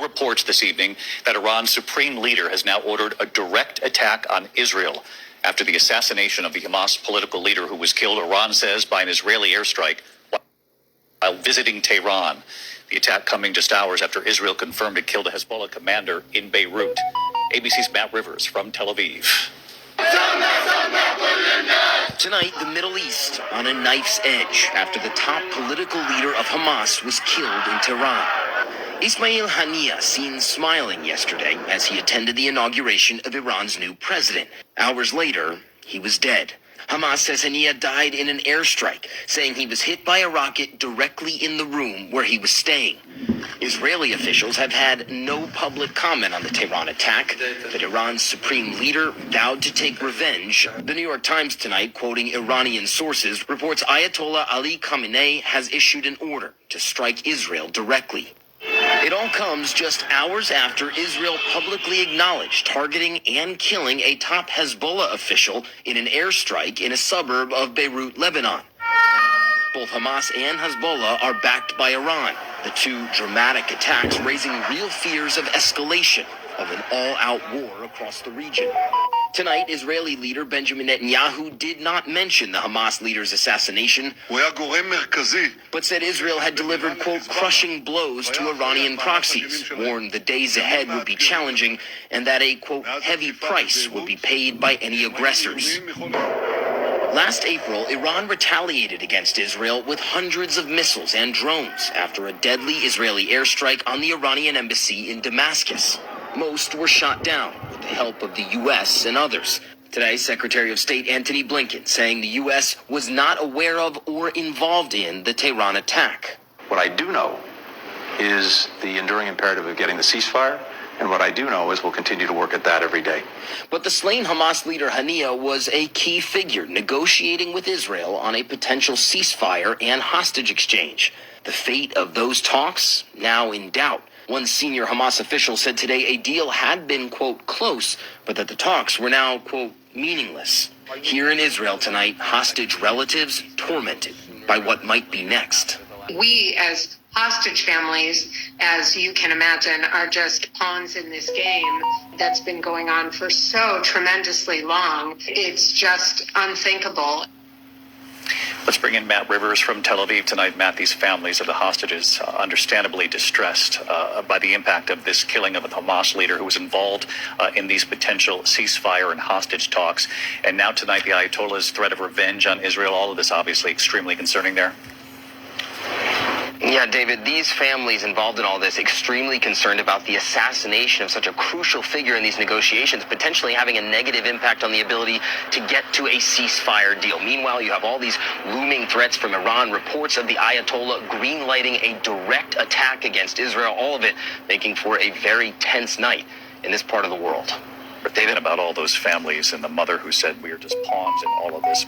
Reports this evening that Iran's supreme leader has now ordered a direct attack on Israel after the assassination of the Hamas political leader who was killed, Iran says, by an Israeli airstrike while visiting Tehran. The attack coming just hours after Israel confirmed it killed a Hezbollah commander in Beirut. ABC's Matt Rivers from Tel Aviv. Tonight, the Middle East on a knife's edge after the top political leader of Hamas was killed in Tehran. Ismail Haniyeh seen smiling yesterday as he attended the inauguration of Iran's new president. Hours later, he was dead. Hamas says Haniyeh died in an airstrike, saying he was hit by a rocket directly in the room where he was staying. Israeli officials have had no public comment on the Tehran attack, but Iran's supreme leader vowed to take revenge. The New York Times tonight, quoting Iranian sources, reports Ayatollah Ali Khamenei has issued an order to strike Israel directly. It all comes just hours after Israel publicly acknowledged targeting and killing a top Hezbollah official in an airstrike in a suburb of Beirut, Lebanon. Both Hamas and Hezbollah are backed by Iran, the two dramatic attacks raising real fears of escalation of an all-out war across the region. Tonight, Israeli leader Benjamin Netanyahu did not mention the Hamas leader's assassination, but said Israel had delivered, quote, crushing blows to Iranian proxies, warned the days ahead would be challenging, and that a, quote, heavy price would be paid by any aggressors. Last April, Iran retaliated against Israel with hundreds of missiles and drones after a deadly Israeli airstrike on the Iranian embassy in Damascus. Most were shot down with the help of the U.S. and others. Today, Secretary of State Antony Blinken saying the U.S. was not aware of or involved in the Tehran attack. What I do know is the enduring imperative of getting the ceasefire, and what I do know is we'll continue to work at that every day. But the slain Hamas leader Haniyeh was a key figure negotiating with Israel on a potential ceasefire and hostage exchange. The fate of those talks now in doubt. One senior Hamas official said today a deal had been, quote, close, but that the talks were now, quote, meaningless. Here in Israel tonight, hostage relatives tormented by what might be next. We, as hostage families, as you can imagine, are just pawns in this game that's been going on for so tremendously long. It's just unthinkable. Let's bring in Matt Rivers from Tel Aviv tonight. Matt, these families of the hostages understandably distressed by the impact of this killing of a Hamas leader who was involved in these potential ceasefire and hostage talks. And now tonight, the Ayatollah's threat of revenge on Israel, all of this obviously extremely concerning there. Yeah, David, these families involved in all this extremely concerned about the assassination of such a crucial figure in these negotiations, potentially having a negative impact on the ability to get to a ceasefire deal. Meanwhile, you have all these looming threats from Iran, reports of the Ayatollah greenlighting a direct attack against Israel, all of it making for a very tense night in this part of the world. But David, about all those families and the mother who said we are just pawns in all of this.